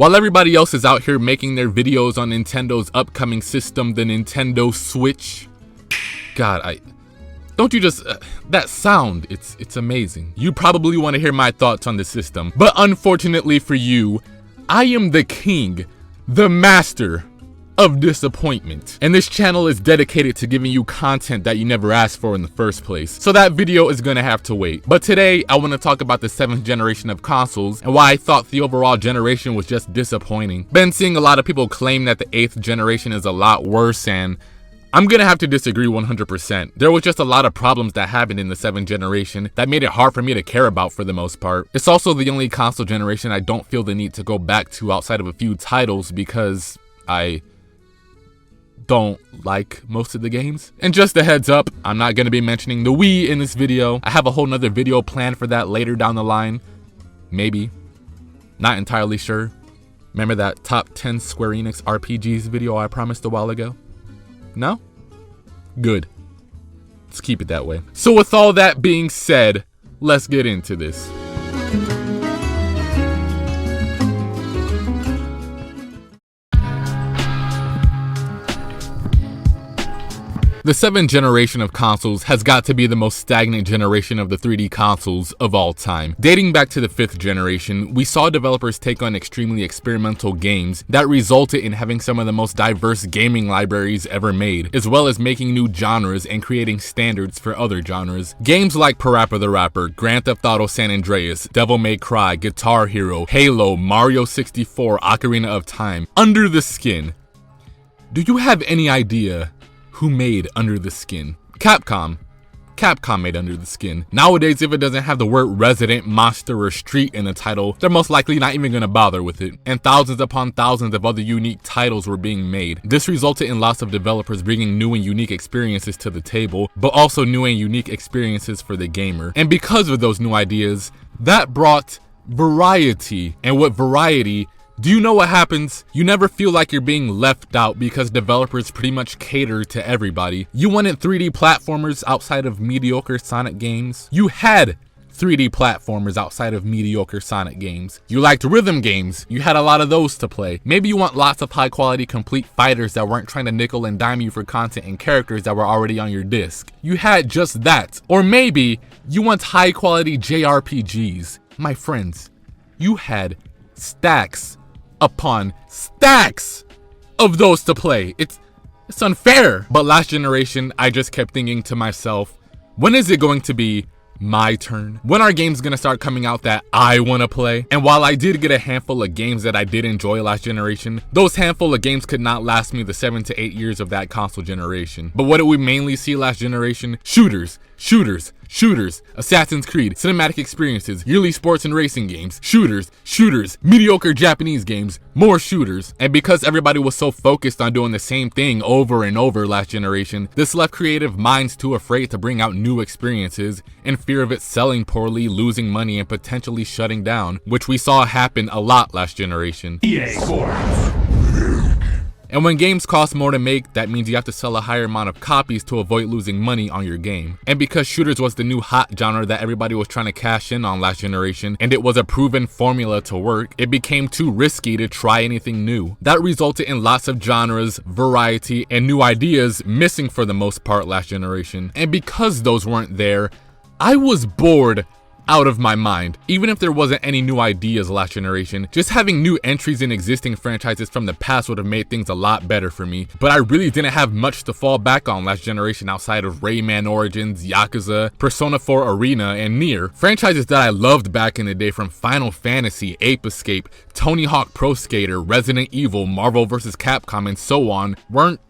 While everybody else is out here making their videos on Nintendo's upcoming system, the Nintendo Switch. God, don't you just, that sound, it's amazing. You probably want to hear my thoughts on the system, but unfortunately for you, I am the king, the master of disappointment. And this channel is dedicated to giving you content that you never asked for in the first place. So that video is gonna have to wait. But today, I wanna talk about the 7th generation of consoles and why I thought the overall generation was just disappointing. Been seeing a lot of people claim that the 8th generation is a lot worse, and I'm gonna have to disagree 100%. There was just a lot of problems that happened in the 7th generation that made it hard for me to care about for the most part. It's also the only console generation I don't feel the need to go back to outside of a few titles because I don't like most of the games. And just a heads up, I'm not gonna be mentioning the Wii in this video. I have a whole nother video planned for that later down the line. Maybe. Not entirely sure. Remember that top 10 Square Enix RPGs video I promised a while ago? No? Good. Let's keep it that way. So with all that being said, let's get into this. The 7th generation of consoles has got to be the most stagnant generation of the 3D consoles of all time. Dating back to the 5th generation, we saw developers take on extremely experimental games that resulted in having some of the most diverse gaming libraries ever made, as well as making new genres and creating standards for other genres. Games like Parappa the Rapper, Grand Theft Auto San Andreas, Devil May Cry, Guitar Hero, Halo, Mario 64, Ocarina of Time. Under the Skin. Do you have any idea who made Under the Skin? Capcom. Capcom made Under the Skin. Nowadays, if it doesn't have the word resident, monster, or street in the title, they're most likely not even gonna bother with it. And thousands upon thousands of other unique titles were being made. This resulted in lots of developers bringing new and unique experiences to the table, but also new and unique experiences for the gamer. And because of those new ideas, that brought variety. And with variety, do you know what happens? You never feel like you're being left out because developers pretty much cater to everybody. You wanted 3D platformers outside of mediocre Sonic games? You had 3D platformers outside of mediocre Sonic games. You liked rhythm games? You had a lot of those to play. Maybe you want lots of high quality complete fighters that weren't trying to nickel and dime you for content and characters that were already on your disc. You had just that. Or maybe you want high quality JRPGs. My friends, you had stacks upon stacks of those to play. It's unfair. But last generation, I just kept thinking to myself, when is it going to be my turn? When are games gonna start coming out that I wanna play? And while I did get a handful of games that I did enjoy last generation, those handful of games could not last me the 7 to 8 years of that console generation. But what did we mainly see last generation? Shooters, shooters, shooters, Assassin's Creed, cinematic experiences, yearly sports and racing games, shooters, shooters, mediocre Japanese games, more shooters. And because everybody was so focused on doing the same thing over and over last generation, this left creative minds too afraid to bring out new experiences in fear of it selling poorly, losing money, and potentially shutting down, which we saw happen a lot last generation. EA Sports. And when games cost more to make, that means you have to sell a higher amount of copies to avoid losing money on your game. And because shooters was the new hot genre that everybody was trying to cash in on last generation, and it was a proven formula to work, it became too risky to try anything new. That resulted in lots of genres, variety, and new ideas missing for the most part last generation. And because those weren't there, I was bored out of my mind. Even if there wasn't any new ideas last generation, just having new entries in existing franchises from the past would have made things a lot better for me. But I really didn't have much to fall back on last generation outside of Rayman Origins, Yakuza, Persona 4 Arena, and Nier. Franchises that I loved back in the day, from Final Fantasy, Ape Escape, Tony Hawk Pro Skater, Resident Evil, Marvel vs. Capcom, and so on, weren't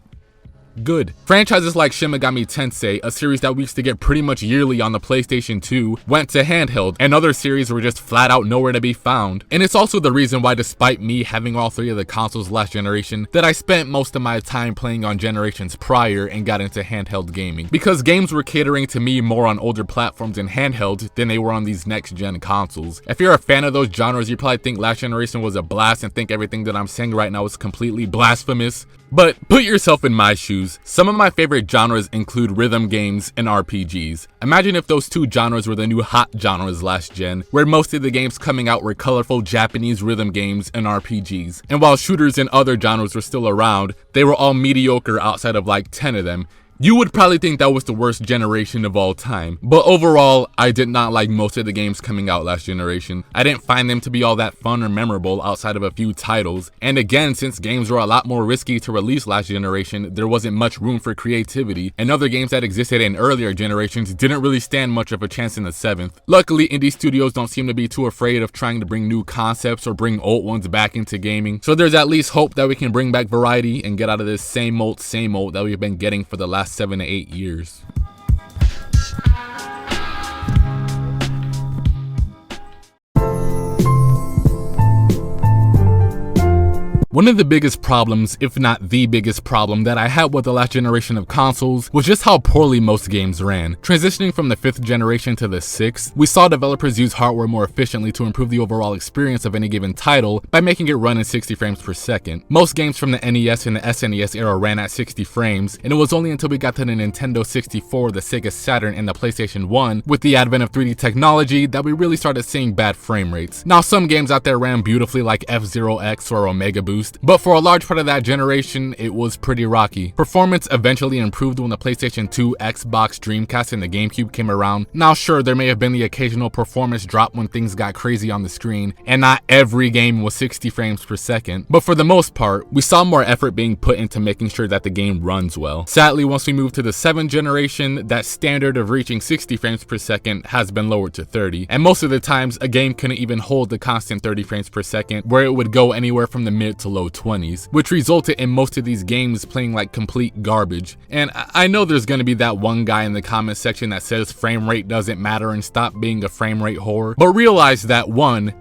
good. Franchises like Shin Megami Tensei, a series that we used to get pretty much yearly on the PlayStation 2, went to handheld, and other series were just flat out nowhere to be found. And it's also the reason why, despite me having all 3 of the consoles last generation, that I spent most of my time playing on generations prior and got into handheld gaming. Because games were catering to me more on older platforms and handheld than they were on these next gen consoles. If you're a fan of those genres, you probably think last generation was a blast and think everything that I'm saying right now is completely blasphemous. But put yourself in my shoes. choose, some of my favorite genres include rhythm games and RPGs. Imagine if those two genres were the new hot genres last gen, where most of the games coming out were colorful Japanese rhythm games and RPGs. And while shooters and other genres were still around, they were all mediocre outside of like 10 of them. You would probably think that was the worst generation of all time, but overall, I did not like most of the games coming out last generation. I didn't find them to be all that fun or memorable outside of a few titles, and again, since games were a lot more risky to release last generation, there wasn't much room for creativity, and other games that existed in earlier generations didn't really stand much of a chance in the 7th. Luckily, indie studios don't seem to be too afraid of trying to bring new concepts or bring old ones back into gaming, so there's at least hope that we can bring back variety and get out of this same old that we've been getting for the last 7 to 8 years. One of the biggest problems, if not the biggest problem, that I had with the last generation of consoles was just how poorly most games ran. Transitioning from the 5th generation to the 6th, we saw developers use hardware more efficiently to improve the overall experience of any given title by making it run in 60 frames per second. Most games from the NES and the SNES era ran at 60 frames, and it was only until we got to the Nintendo 64, the Sega Saturn, and the PlayStation 1, with the advent of 3D technology, that we really started seeing bad frame rates. Now, some games out there ran beautifully like F-Zero X or Omega Boost, but for a large part of that generation, it was pretty rocky. Performance eventually improved when the PlayStation 2, Xbox, Dreamcast, and the GameCube came around. Now sure, there may have been the occasional performance drop when things got crazy on the screen, and not every game was 60 frames per second, but for the most part, we saw more effort being put into making sure that the game runs well. Sadly, once we moved to the 7th generation, that standard of reaching 60 frames per second has been lowered to 30, and most of the times, a game couldn't even hold the constant 30 frames per second, where it would go anywhere from the mid to low 20s, which resulted in most of these games playing like complete garbage. And I know there's gonna be that one guy in the comment section that says frame rate doesn't matter and stop being a frame rate whore, but realize that 1,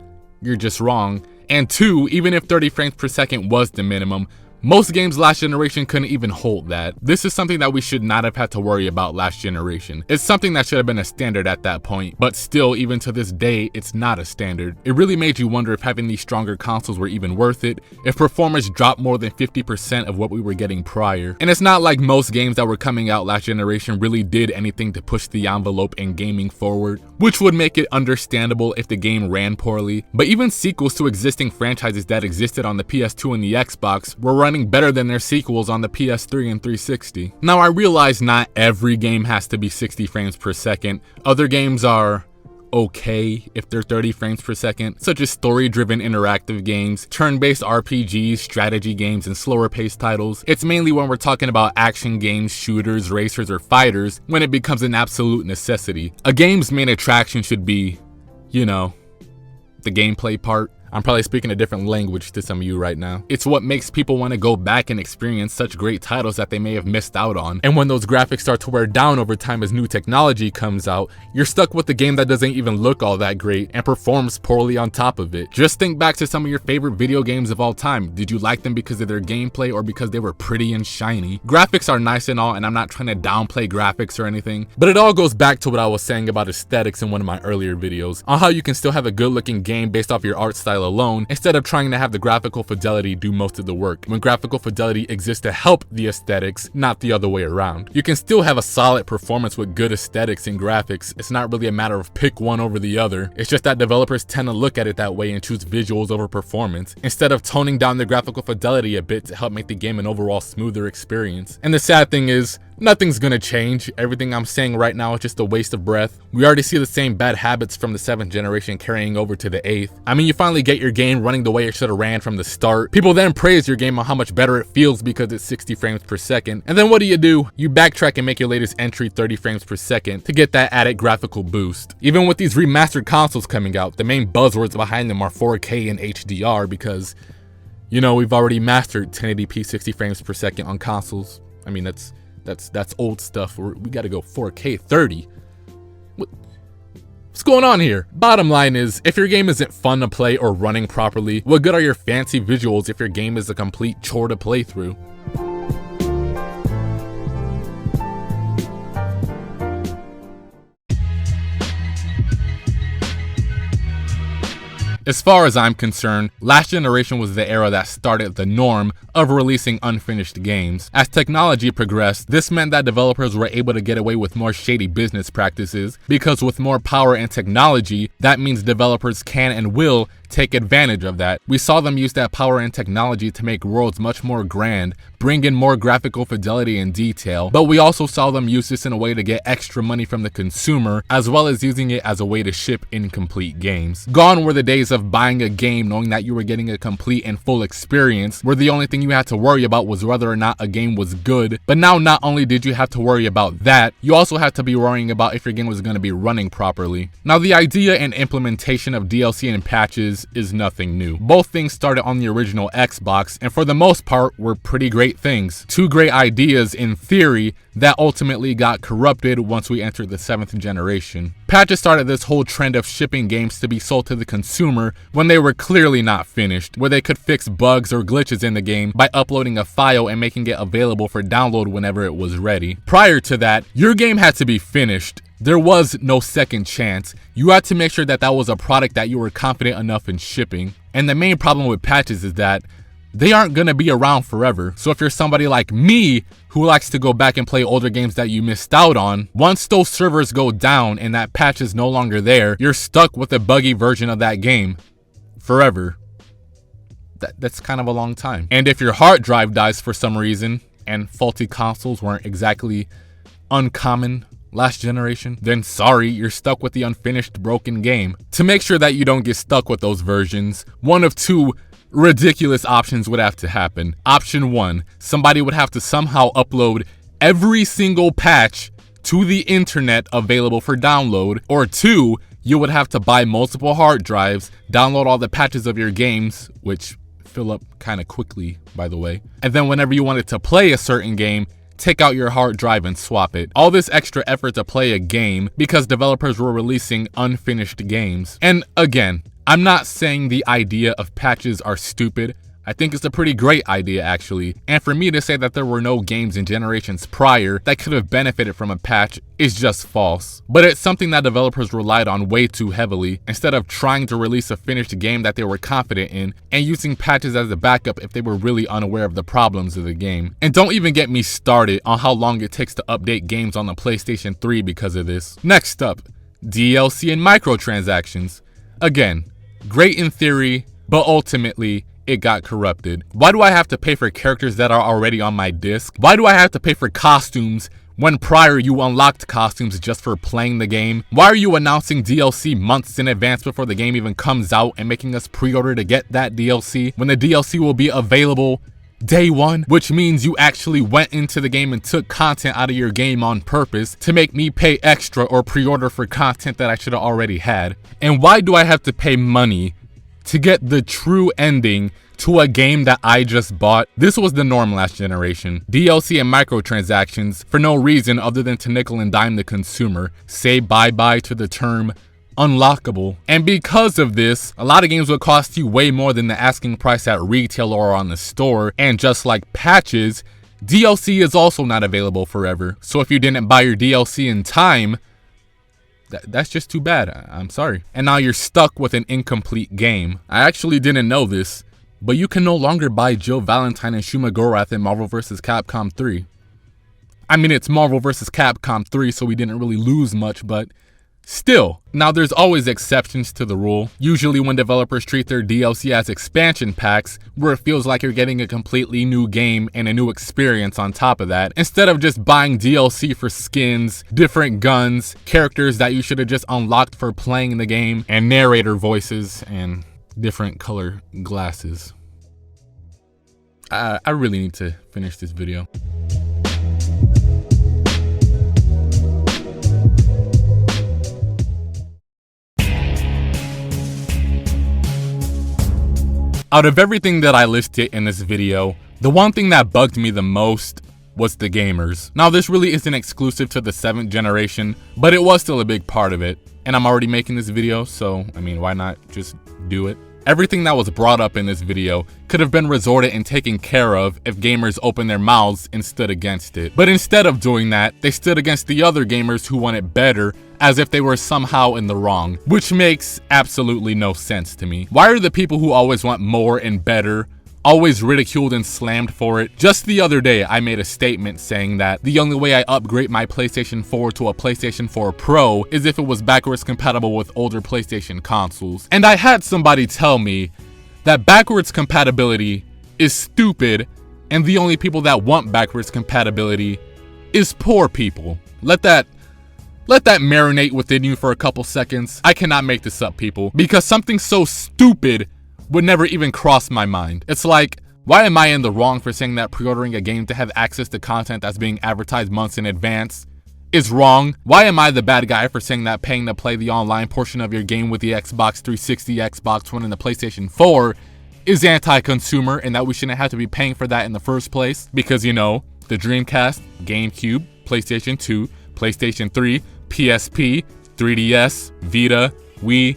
you're just wrong, and 2, even if 30 frames per second was the minimum, most games last generation couldn't even hold that. This is something that we should not have had to worry about last generation. It's something that should have been a standard at that point, but still, even to this day, it's not a standard. It really made you wonder if having these stronger consoles were even worth it, if performance dropped more than 50% of what we were getting prior. And it's not like most games that were coming out last generation really did anything to push the envelope in gaming forward, which would make it understandable if the game ran poorly. But even sequels to existing franchises that existed on the PS2 and the Xbox were running better than their sequels on the PS3 and 360. Now, I realize not every game has to be 60 frames per second. Other games are okay if they're 30 frames per second, such as story-driven interactive games, turn-based RPGs, strategy games, and slower-paced titles. It's mainly when we're talking about action games, shooters, racers, or fighters when it becomes an absolute necessity. A game's main attraction should be, you know, the gameplay part. I'm probably speaking a different language to some of you right now. It's what makes people want to go back and experience such great titles that they may have missed out on. And when those graphics start to wear down over time as new technology comes out, you're stuck with a game that doesn't even look all that great and performs poorly on top of it. Just think back to some of your favorite video games of all time. Did you like them because of their gameplay or because they were pretty and shiny? Graphics are nice and all, and I'm not trying to downplay graphics or anything, but it all goes back to what I was saying about aesthetics in one of my earlier videos, on how you can still have a good looking game based off your art style alone, instead of trying to have the graphical fidelity do most of the work, when graphical fidelity exists to help the aesthetics, not the other way around. You can still have a solid performance with good aesthetics and graphics. It's not really a matter of pick one over the other. It's just that developers tend to look at it that way and choose visuals over performance, instead of toning down the graphical fidelity a bit to help make the game an overall smoother experience. And the sad thing is, nothing's gonna change. Everything I'm saying right now is just a waste of breath. We already see the same bad habits from the 7th generation carrying over to the 8th. I mean, you finally get your game running the way it should have ran from the start. People then praise your game on how much better it feels because it's 60 frames per second. And then what do? You backtrack and make your latest entry 30 frames per second to get that added graphical boost. Even with these remastered consoles coming out, the main buzzwords behind them are 4K and HDR because, you know, we've already mastered 1080p 60 frames per second on consoles. I mean, that's old stuff. We gotta go 4K 30. What's going on here? Bottom line is, if your game isn't fun to play or running properly, what good are your fancy visuals if your game is a complete chore to play through? As far as I'm concerned, last generation was the era that started the norm of releasing unfinished games. As technology progressed, this meant that developers were able to get away with more shady business practices, because with more power and technology, that means developers can and will take advantage of that. We saw them use that power and technology to make worlds much more grand, bring in more graphical fidelity and detail, but we also saw them use this in a way to get extra money from the consumer, as well as using it as a way to ship incomplete games. Gone were the days of buying a game knowing that you were getting a complete and full experience, where the only thing you had to worry about was whether or not a game was good. But now not only did you have to worry about that, you also had to be worrying about if your game was going to be running properly. Now, the idea and implementation of DLC and patches is nothing new. Both things started on the original Xbox, and for the most part were pretty great things. Two great ideas in theory that ultimately got corrupted once we entered the 7th generation. Patches started this whole trend of shipping games to be sold to the consumer when they were clearly not finished, where they could fix bugs or glitches in the game by uploading a file and making it available for download whenever it was ready. Prior to that, your game had to be finished. There was no second chance. You had to make sure that that was a product that you were confident enough in shipping. And the main problem with patches is that they aren't going to be around forever. So if you're somebody like me who likes to go back and play older games that you missed out on, once those servers go down and that patch is no longer there, you're stuck with a buggy version of that game forever. That's kind of a long time. And if your hard drive dies for some reason, and faulty consoles weren't exactly uncommon last generation, then sorry, you're stuck with the unfinished broken game. To make sure that you don't get stuck with those versions, one of two ridiculous options would have to happen. Option 1, somebody would have to somehow upload every single patch to the internet available for download. Or 2, you would have to buy multiple hard drives, download all the patches of your games, which fill up kind of quickly, by the way, and then whenever you wanted to play a certain game, take out your hard drive and swap it. All this extra effort to play a game because developers were releasing unfinished games. And again, I'm not saying the idea of patches are stupid. I think it's a pretty great idea, actually. And for me to say that there were no games in generations prior that could have benefited from a patch is just false. But it's something that developers relied on way too heavily, instead of trying to release a finished game that they were confident in and using patches as a backup if they were really unaware of the problems of the game. And don't even get me started on how long it takes to update games on the PlayStation 3 because of this. Next up, DLC and microtransactions. Again, great in theory, but ultimately, it got corrupted. Why do I have to pay for characters that are already on my disc? Why do I have to pay for costumes when prior you unlocked costumes just for playing the game? Why are you announcing DLC months in advance before the game even comes out and making us pre-order to get that DLC when the DLC will be available day one? Which means you actually went into the game and took content out of your game on purpose to make me pay extra or pre-order for content that I should have already had. And why do I have to pay money to get the true ending to a game that I just bought? This was the norm last generation. DLC and microtransactions for no reason other than to nickel and dime the consumer. Say bye-bye to the term unlockable. And because of this, a lot of games would cost you way more than the asking price at retail or on the store. And just like patches, DLC is also not available forever. So if you didn't buy your DLC in time, that's just too bad. I'm sorry. And now you're stuck with an incomplete game. I actually didn't know this, but you can no longer buy Jill Valentine and Shuma Gorath in Marvel vs. Capcom 3. I mean, it's Marvel vs. Capcom 3, so we didn't really lose much, but still. Now, there's always exceptions to the rule. Usually when developers treat their DLC as expansion packs, where it feels like you're getting a completely new game and a new experience on top of that, instead of just buying DLC for skins, different guns, characters that you should have just unlocked for playing the game, and narrator voices, and different color glasses. I really need to finish this video. Out of everything that I listed in this video, the one thing that bugged me the most was the gamers. Now, this really isn't exclusive to the 7th generation, but it was still a big part of it. And I'm already making this video, so I mean, why not just do it? Everything that was brought up in this video could have been resorted and taken care of if gamers opened their mouths and stood against it. But instead of doing that, they stood against the other gamers who want it better, as if they were somehow in the wrong, which makes absolutely no sense to me. Why are the people who always want more and better always ridiculed and slammed for it? Just the other day, I made a statement saying that the only way I upgrade my PlayStation 4 to a PlayStation 4 Pro is if it was backwards compatible with older PlayStation consoles. And I had somebody tell me that backwards compatibility is stupid, and the only people that want backwards compatibility is poor people. Let that marinate within you for a couple seconds. I cannot make this up, people, because something so stupid would never even cross my mind. It's like, why am I in the wrong for saying that pre-ordering a game to have access to content that's being advertised months in advance is wrong? Why am I the bad guy for saying that paying to play the online portion of your game with the Xbox 360, Xbox One, and the PlayStation 4 is anti-consumer, and that we shouldn't have to be paying for that in the first place? Because, you know, the Dreamcast, GameCube, PlayStation 2, PlayStation 3, PSP, 3DS, Vita, Wii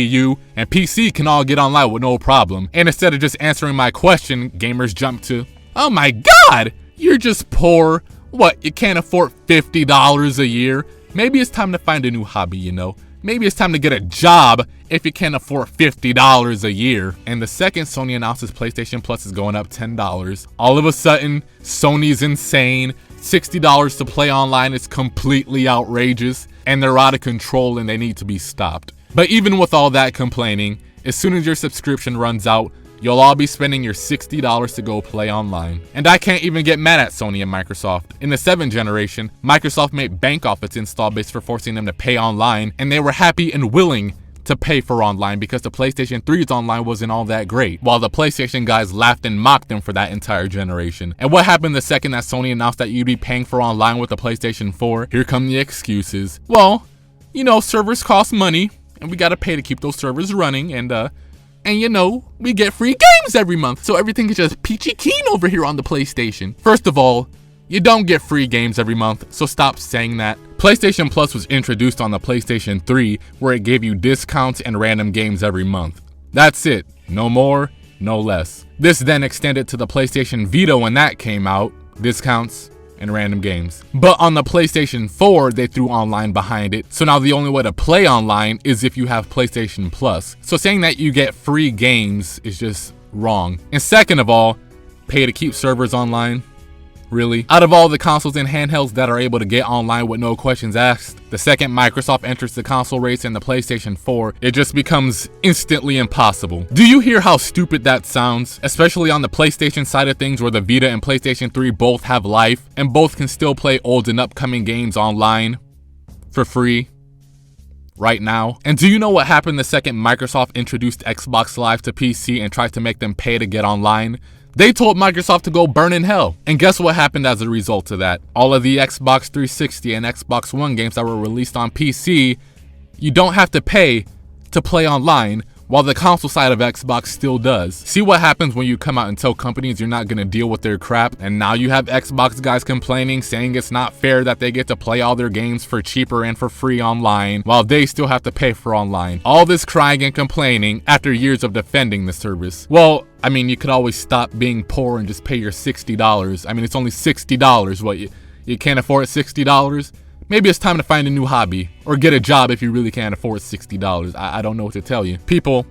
U, and PC can all get online with no problem. And instead of just answering my question, gamers jump to, oh my god, you're just poor. What, you can't afford $50 a year? Maybe it's time to find a new hobby, you know? Maybe it's time to get a job if you can't afford $50 a year. And the second Sony announces PlayStation Plus is going up $10, all of a sudden, Sony's insane. $60 to play online is completely outrageous, and they're out of control and they need to be stopped. But even with all that complaining, as soon as your subscription runs out, you'll all be spending your $60 to go play online. And I can't even get mad at Sony and Microsoft. In the 7th generation, Microsoft made bank off its install base for forcing them to pay online, and they were happy and willing to pay for online because the PlayStation 3's online wasn't all that great, while the PlayStation guys laughed and mocked them for that entire generation. And what happened the second that Sony announced that you'd be paying for online with the PlayStation 4? Here come the excuses. Well, you know, servers cost money, and we gotta pay to keep those servers running, and you know, we get free games every month, so everything is just peachy keen over here on the PlayStation. First of all, you don't get free games every month, so stop saying that. PlayStation Plus was introduced on the PlayStation 3, where it gave you discounts and random games every month. That's it. No more, no less. This then extended to the PlayStation Vita when that came out, discounts and random games. But on the PlayStation 4, they threw online behind it, so now the only way to play online is if you have PlayStation Plus. So saying that you get free games is just wrong. And second of all, pay to keep servers online? Really? Out of all the consoles and handhelds that are able to get online with no questions asked, the second Microsoft enters the console race in the PlayStation 4, it just becomes instantly impossible. Do you hear how stupid that sounds? Especially on the PlayStation side of things, where the Vita and PlayStation 3 both have life, and both can still play old and upcoming games online for free right now. And do you know what happened the second Microsoft introduced Xbox Live to PC and tried to make them pay to get online? They told Microsoft to go burn in hell. And guess what happened as a result of that? All of the Xbox 360 and Xbox One games that were released on PC, you don't have to pay to play online, while the console side of Xbox still does. See what happens when you come out and tell companies you're not gonna deal with their crap, and now you have Xbox guys complaining, saying it's not fair that they get to play all their games for cheaper and for free online, while they still have to pay for online. All this crying and complaining after years of defending the service. Well, I mean, you could always stop being poor and just pay your $60. I mean, it's only $60. What, you can't afford $60? Maybe it's time to find a new hobby, or get a job if you really can't afford $60. I don't know what to tell you. People,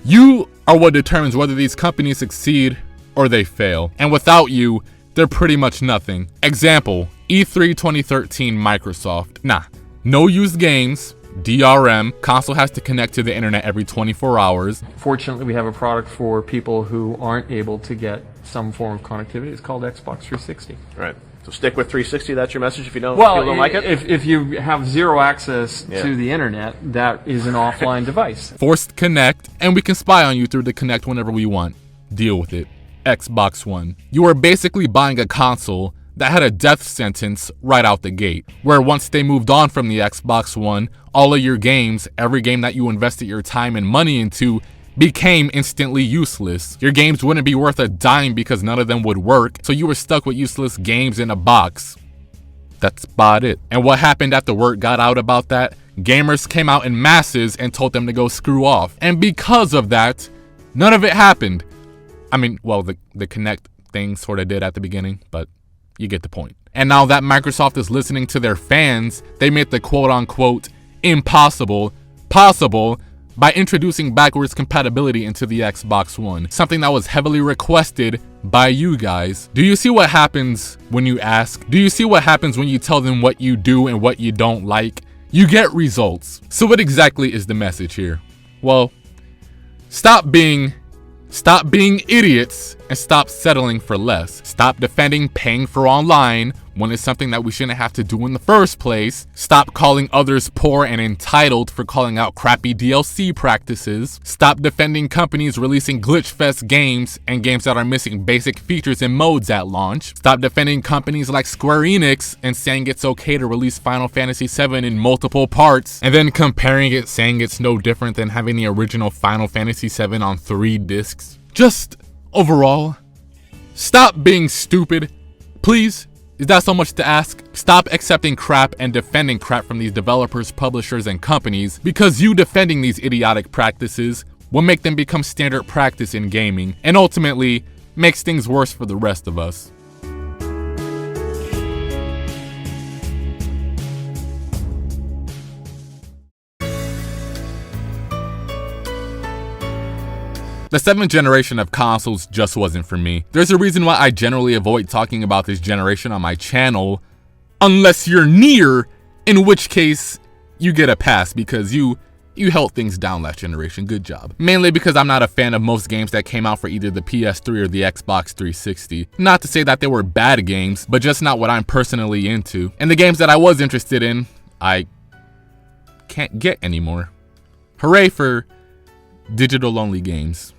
you are what determines whether these companies succeed or they fail. And without you, they're pretty much nothing. Example, E3 2013 Microsoft. Nah, no used games, DRM, console has to connect to the internet every 24 hours. Fortunately, we have a product for people who aren't able to get some form of connectivity. It's called Xbox 360. Right. So stick with 360. That's your message if you don't, people don't like it? If you have zero access to the internet, that is an offline device. Forced Connect, and we can spy on you through the Connect whenever we want. Deal with it. Xbox One. You are basically buying a console that had a death sentence right out the gate, where once they moved on from the Xbox One, all of your games, every game that you invested your time and money into, became instantly useless. Your games wouldn't be worth a dime because none of them would work, so you were stuck with useless games in a box. That's about it. And what happened after word got out about that? Gamers came out in masses and told them to go screw off. And because of that, none of it happened. I mean, well, the Kinect thing sort of did at the beginning, but you get the point. And now that Microsoft is listening to their fans, they made the quote-unquote impossible possible by introducing backwards compatibility into the Xbox One, something that was heavily requested by you guys. Do you see what happens when you ask? Do you see what happens when you tell them what you do and what you don't like? You get results. So what exactly is the message here? Well, stop being idiots and stop settling for less. Stop defending paying for online when it's something that we shouldn't have to do in the first place. Stop calling others poor and entitled for calling out crappy DLC practices. Stop defending companies releasing glitch-fest games and games that are missing basic features and modes at launch. Stop defending companies like Square Enix and saying it's okay to release Final Fantasy VII in multiple parts and then comparing it saying it's no different than having the original Final Fantasy VII on 3 discs. Just overall, stop being stupid, please. Is that so much to ask? Stop accepting crap and defending crap from these developers, publishers, and companies, because you defending these idiotic practices will make them become standard practice in gaming, and ultimately makes things worse for the rest of us. The 7th generation of consoles just wasn't for me. There's a reason why I generally avoid talking about this generation on my channel, unless you're near, in which case you get a pass because you held things down last generation. Good job. Mainly because I'm not a fan of most games that came out for either the PS3 or the Xbox 360. Not to say that they were bad games, but just not what I'm personally into. And the games that I was interested in, I can't get anymore. Hooray for digital-only games.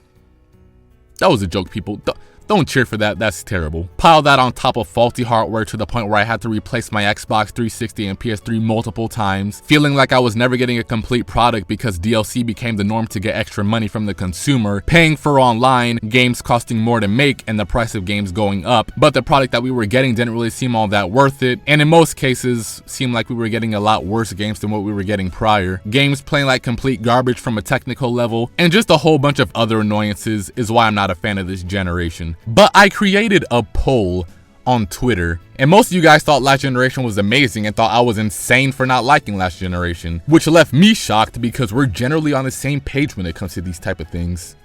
That was a joke, people. Don't cheer for that, that's terrible. Pile that on top of faulty hardware to the point where I had to replace my Xbox 360 and PS3 multiple times, feeling like I was never getting a complete product because DLC became the norm to get extra money from the consumer, paying for online, games costing more to make, and the price of games going up, but the product that we were getting didn't really seem all that worth it, and in most cases, seemed like we were getting a lot worse games than what we were getting prior. Games playing like complete garbage from a technical level, and just a whole bunch of other annoyances is why I'm not a fan of this generation. But I created a poll on Twitter, and most of you guys thought last generation was amazing and thought I was insane for not liking last generation, which left me shocked because we're generally on the same page when it comes to these type of things.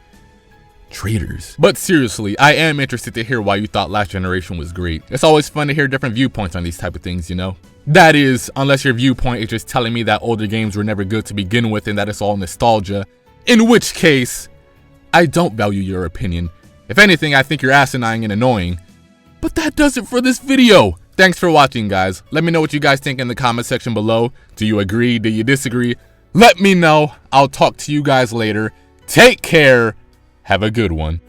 Traitors. But seriously, I am interested to hear why you thought last generation was great. It's always fun to hear different viewpoints on these type of things, you know? That is, unless your viewpoint is just telling me that older games were never good to begin with and that it's all nostalgia, in which case, I don't value your opinion. If anything, I think you're asinine and annoying. But that does it for this video. Thanks for watching, guys. Let me know what you guys think in the comment section below. Do you agree? Do you disagree? Let me know. I'll talk to you guys later. Take care. Have a good one.